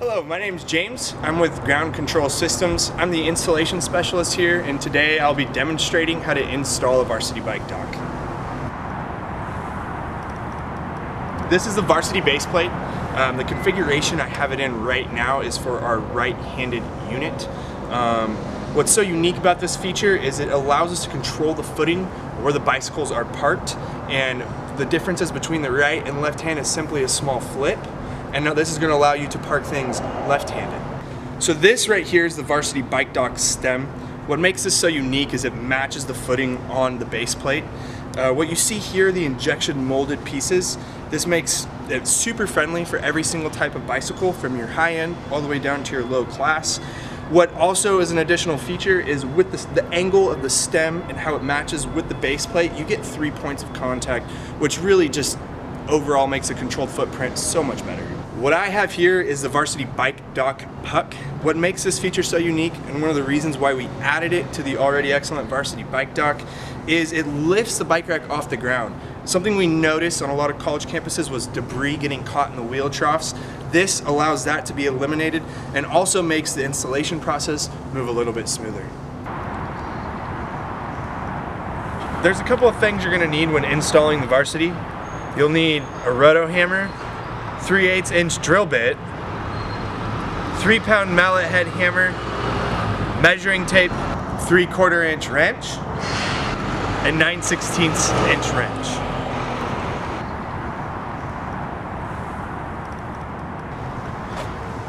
Hello, my name is James. I'm with Ground Control Systems. I'm the installation specialist here, and today I'll be demonstrating how to install a Varsity bike dock. This is the Varsity base plate. The configuration I have it in right now is for our right-handed unit. What's so unique about this feature is it allows us to control the footing where the bicycles are parked, and the differences between the right and left hand is simply a small flip. And now this is going to allow you to park things left-handed. So this right here is the Varsity bike dock stem. What makes this so unique is it matches the footing on the base plate. What you see here, the injection molded pieces, this makes it super friendly for every single type of bicycle, from your high end all the way down to your low class. What also is an additional feature is with the angle of the stem and how it matches with the base plate, you get 3 points of contact, which really just overall makes a controlled footprint so much better. What I have here is the Varsity bike dock puck. What makes this feature so unique, and one of the reasons why we added it to the already excellent Varsity bike dock, is it lifts the bike rack off the ground. Something we noticed on a lot of college campuses was debris getting caught in the wheel troughs. This allows that to be eliminated and also makes the installation process move a little bit smoother. There's a couple of things you're going to need when installing the Varsity. You'll need a roto hammer, 3/8 inch drill bit, 3-pound mallet head hammer, measuring tape, 3/4 inch wrench, and 9/16 inch wrench.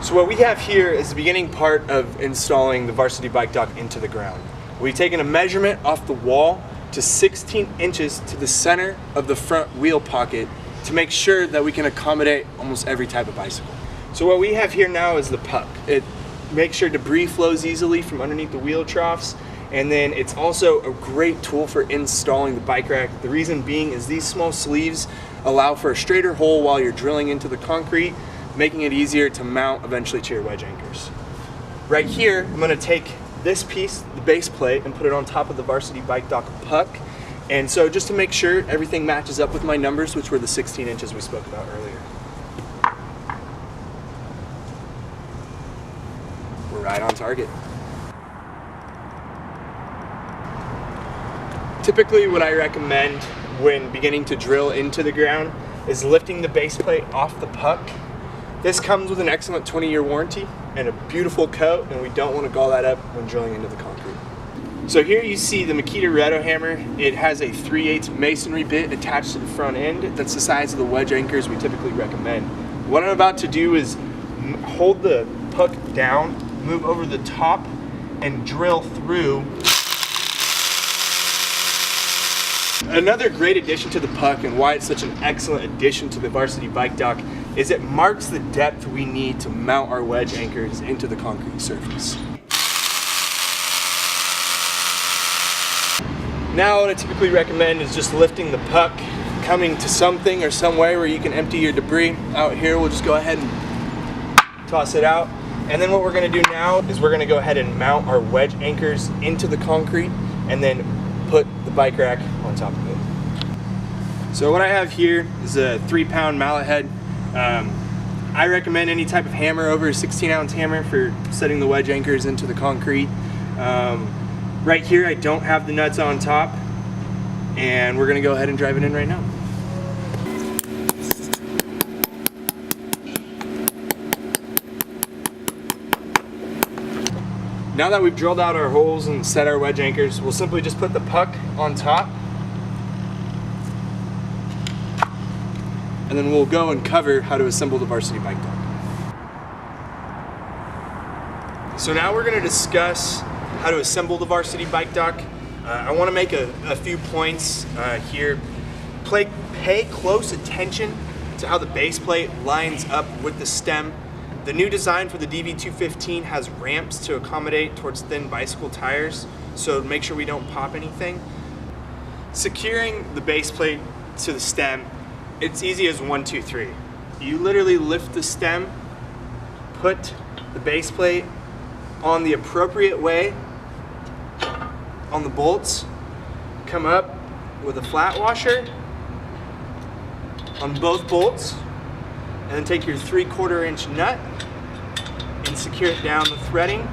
So what we have here is the beginning part of installing the Varsity bike dock into the ground. We've taken a measurement off the wall to 16 inches to the center of the front wheel pocket to make sure that we can accommodate almost every type of bicycle. So what we have here now is the puck. It makes sure debris flows easily from underneath the wheel troughs, and then it's also a great tool for installing the bike rack. The reason being is these small sleeves allow for a straighter hole while you're drilling into the concrete, making it easier to mount eventually to your wedge anchors. Right here, I'm going to take this piece, the base plate, and put it on top of the Varsity bike dock puck. And so just to make sure everything matches up with my numbers, which were the 16 inches we spoke about earlier. We're right on target. Typically what I recommend when beginning to drill into the ground is lifting the base plate off the puck. This comes with an excellent 20-year warranty and a beautiful coat, and we don't want to gall that up when drilling into the concrete. So here you see the Makita roto hammer. It has a 3/8 masonry bit attached to the front end. That's the size of the wedge anchors we typically recommend. What I'm about to do is hold the puck down, move over the top, and drill through. Another great addition to the puck, and why it's such an excellent addition to the Varsity bike dock, is it marks the depth we need to mount our wedge anchors into the concrete surface. Now what I typically recommend is just lifting the puck, coming to something or somewhere where you can empty your debris. Out here we'll just go ahead and toss it out. And then what we're going to do now is we're going to go ahead and mount our wedge anchors into the concrete and then put the bike rack on top of it. So what I have here is a 3-pound mallet head. I recommend any type of hammer over a 16-ounce hammer for setting the wedge anchors into the concrete. Right here I don't have the nuts on top, and we're going to go ahead and drive it in right now. Now that we've drilled out our holes and set our wedge anchors, we'll simply just put the puck on top, and then we'll go and cover how to assemble the Varsity bike dock. So now we're going to discuss how to assemble the Varsity bike dock. I want to make a few points here. Pay close attention to how the base plate lines up with the stem. The new design for the DV215 has ramps to accommodate towards thin bicycle tires, so make sure we don't pop anything. Securing the base plate to the stem, it's easy as 1, 2, 3. You literally lift the stem, put the base plate on the appropriate way on the bolts, come up with a flat washer on both bolts, and then take your 3/4 inch nut and secure it down the threading.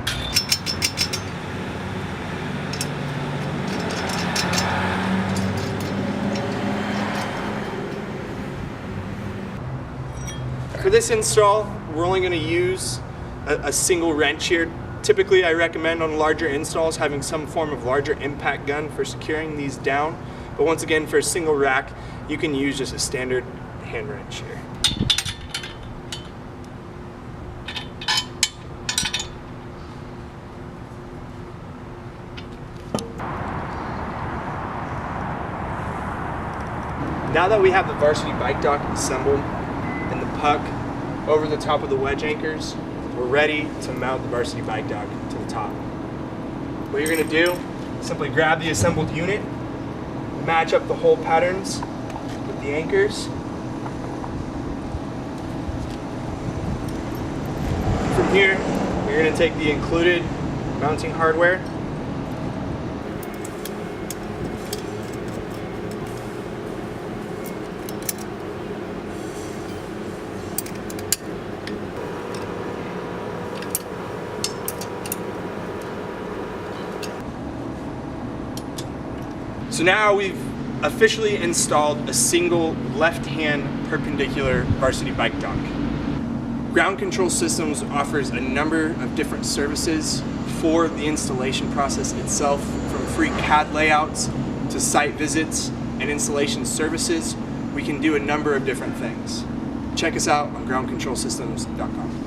For this install, we're only going to use a single wrench here. Typically, I recommend on larger installs having some form of larger impact gun for securing these down. But once again, for a single rack, you can use just a standard hand wrench here. Now that we have the Varsity bike dock assembled and the puck over the top of the wedge anchors, we're ready to mount the Varsity bike dock to the top. What you're going to do, simply grab the assembled unit, match up the hole patterns with the anchors. From here, you're going to take the included mounting hardware, so now we've officially installed a single left-hand perpendicular Varsity bike dock. Ground Control Systems offers a number of different services for the installation process itself, from free CAD layouts to site visits and installation services. We can do a number of different things. Check us out on groundcontrolsystems.com.